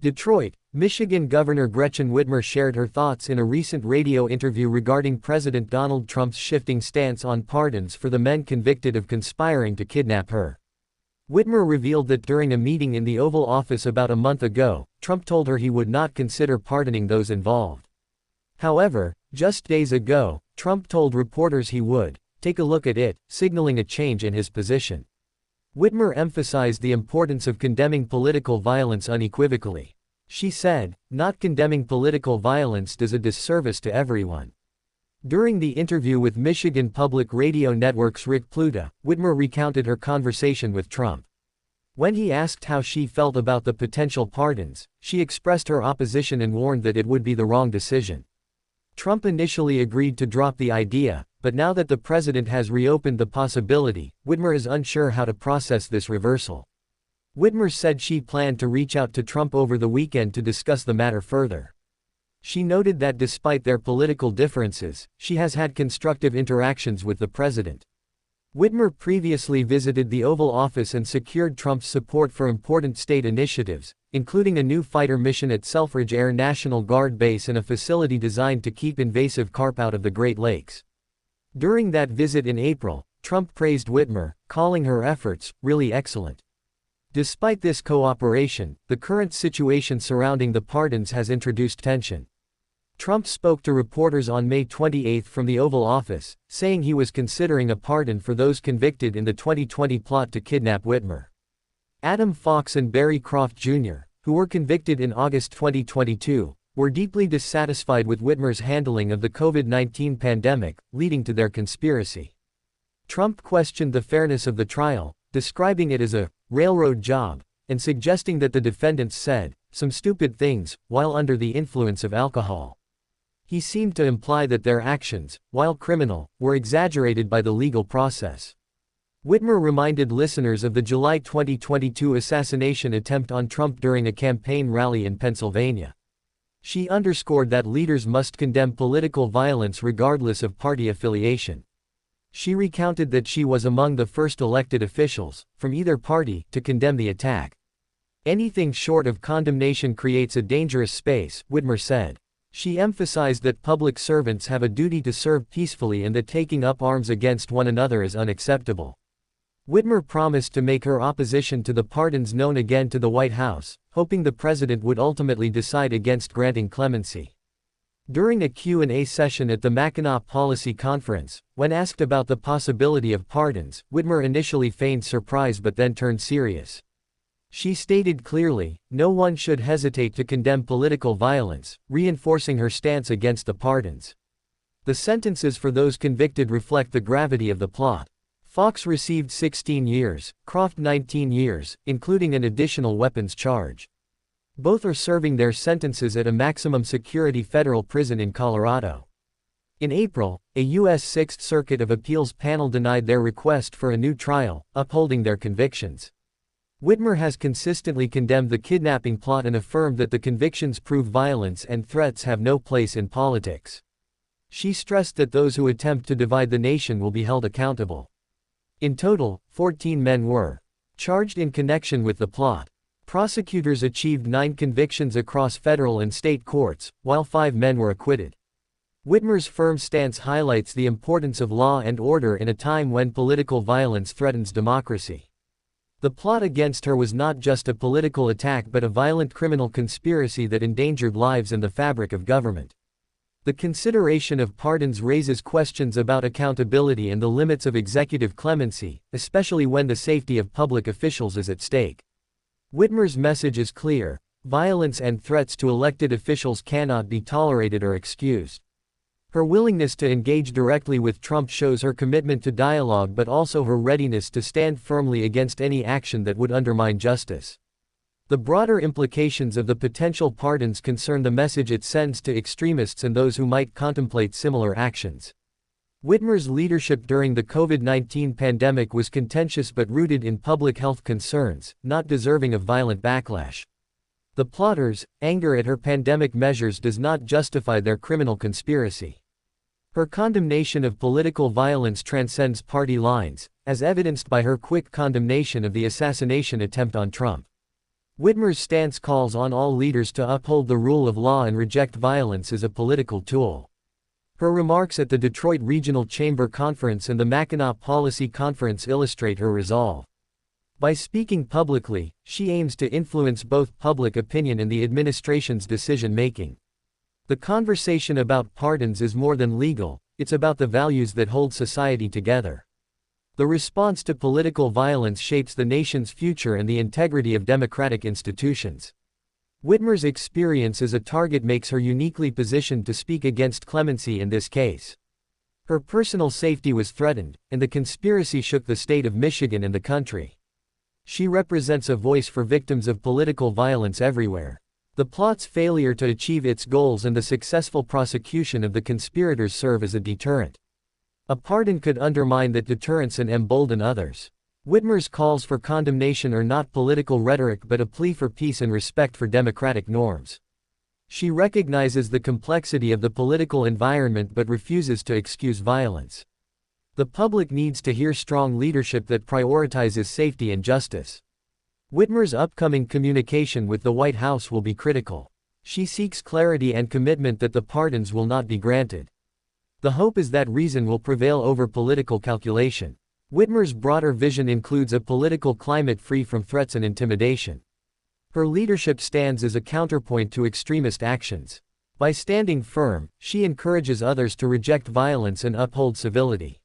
Detroit, Michigan Governor Gretchen Whitmer shared her thoughts in a recent radio interview regarding President Donald Trump's shifting stance on pardons for the men convicted of conspiring to kidnap her. Whitmer revealed that during a meeting in the Oval Office about a month ago, Trump told her he would not consider pardoning those involved. However, just days ago, Trump told reporters he would take a look at it, signaling a change in his position. Whitmer emphasized the importance of condemning political violence unequivocally. She said, "Not condemning political violence does a disservice to everyone." During the interview with Michigan Public Radio Network's Rick Pluta, Whitmer recounted her conversation with Trump. When he asked how she felt about the potential pardons, she expressed her opposition and warned that it would be the wrong decision. Trump initially agreed to drop the idea, but now that the president has reopened the possibility, Whitmer is unsure how to process this reversal. Whitmer said she planned to reach out to Trump over the weekend to discuss the matter further. She noted that despite their political differences, she has had constructive interactions with the president. Whitmer previously visited the Oval Office and secured Trump's support for important state initiatives, including a new fighter mission at Selfridge Air National Guard Base and a facility designed to keep invasive carp out of the Great Lakes. During that visit in April, Trump praised Whitmer, calling her efforts really excellent. Despite this cooperation, the current situation surrounding the pardons has introduced tension. Trump spoke to reporters on May 28 from the Oval Office, saying he was considering a pardon for those convicted in the 2020 plot to kidnap Whitmer. Adam Fox and Barry Croft Jr., who were convicted in August 2022, were deeply dissatisfied with Whitmer's handling of the COVID-19 pandemic, leading to their conspiracy. Trump questioned the fairness of the trial, describing it as a railroad job, and suggesting that the defendants said some stupid things while under the influence of alcohol. He seemed to imply that their actions, while criminal, were exaggerated by the legal process. Whitmer reminded listeners of the July 2022 assassination attempt on Trump during a campaign rally in Pennsylvania. She underscored that leaders must condemn political violence regardless of party affiliation. She recounted that she was among the first elected officials, from either party, to condemn the attack. "Anything short of condemnation creates a dangerous space," Whitmer said. She emphasized that public servants have a duty to serve peacefully and that taking up arms against one another is unacceptable. Whitmer promised to make her opposition to the pardons known again to the White House, hoping the president would ultimately decide against granting clemency. During a Q&A session at the Mackinac Policy Conference, when asked about the possibility of pardons, Whitmer initially feigned surprise but then turned serious. She stated clearly, no one should hesitate to condemn political violence, reinforcing her stance against the pardons. The sentences for those convicted reflect the gravity of the plot. Fox received 16 years, Croft 19 years, including an additional weapons charge. Both are serving their sentences at a maximum security federal prison in Colorado. In April, a U.S. Sixth Circuit of Appeals panel denied their request for a new trial, upholding their convictions. Whitmer has consistently condemned the kidnapping plot and affirmed that the convictions prove violence and threats have no place in politics. She stressed that those who attempt to divide the nation will be held accountable. In total, 14 men were charged in connection with the plot. Prosecutors achieved 9 convictions across federal and state courts, while 5 men were acquitted. Whitmer's firm stance highlights the importance of law and order in a time when political violence threatens democracy. The plot against her was not just a political attack but a violent criminal conspiracy that endangered lives and the fabric of government. The consideration of pardons raises questions about accountability and the limits of executive clemency, especially when the safety of public officials is at stake. Whitmer's message is clear: violence and threats to elected officials cannot be tolerated or excused. Her willingness to engage directly with Trump shows her commitment to dialogue but also her readiness to stand firmly against any action that would undermine justice. The broader implications of the potential pardons concern the message it sends to extremists and those who might contemplate similar actions. Whitmer's leadership during the COVID-19 pandemic was contentious but rooted in public health concerns, not deserving of violent backlash. The plotters' anger at her pandemic measures does not justify their criminal conspiracy. Her condemnation of political violence transcends party lines, as evidenced by her quick condemnation of the assassination attempt on Trump. Whitmer's stance calls on all leaders to uphold the rule of law and reject violence as a political tool. Her remarks at the Detroit Regional Chamber Conference and the Mackinac Policy Conference illustrate her resolve. By speaking publicly, she aims to influence both public opinion and the administration's decision-making. The conversation about pardons is more than legal, it's about the values that hold society together. The response to political violence shapes the nation's future and the integrity of democratic institutions. Whitmer's experience as a target makes her uniquely positioned to speak against clemency in this case. Her personal safety was threatened, and the conspiracy shook the state of Michigan and the country. She represents a voice for victims of political violence everywhere. The plot's failure to achieve its goals and the successful prosecution of the conspirators serve as a deterrent. A pardon could undermine that deterrence and embolden others. Whitmer's calls for condemnation are not political rhetoric but a plea for peace and respect for democratic norms. She recognizes the complexity of the political environment but refuses to excuse violence. The public needs to hear strong leadership that prioritizes safety and justice. Whitmer's upcoming communication with the White House will be critical. She seeks clarity and commitment that the pardons will not be granted. The hope is that reason will prevail over political calculation. Whitmer's broader vision includes a political climate free from threats and intimidation. Her leadership stands as a counterpoint to extremist actions. By standing firm, she encourages others to reject violence and uphold civility.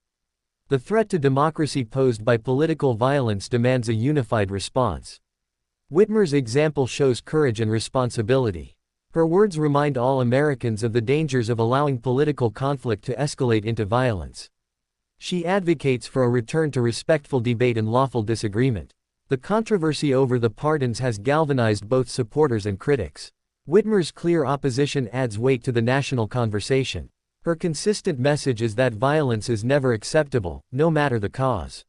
The threat to democracy posed by political violence demands a unified response. Whitmer's example shows courage and responsibility. Her words remind all Americans of the dangers of allowing political conflict to escalate into violence. She advocates for a return to respectful debate and lawful disagreement. The controversy over the pardons has galvanized both supporters and critics. Whitmer's clear opposition adds weight to the national conversation. Her consistent message is that violence is never acceptable, no matter the cause.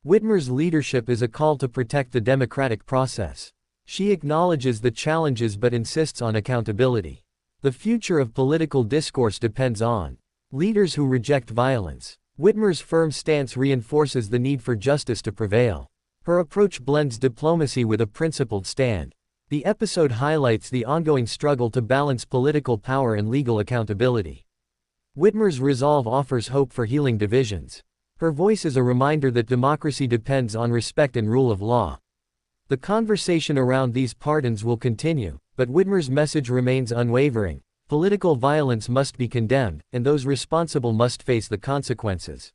Whitmer's leadership is a call to protect the democratic process. She acknowledges the challenges but insists on accountability. The future of political discourse depends on leaders who reject violence. Whitmer's firm stance reinforces the need for justice to prevail. Her approach blends diplomacy with a principled stand. The episode highlights the ongoing struggle to balance political power and legal accountability. Whitmer's resolve offers hope for healing divisions. Her voice is a reminder that democracy depends on respect and rule of law. The conversation around these pardons will continue, but Whitmer's message remains unwavering. Political violence must be condemned, and those responsible must face the consequences.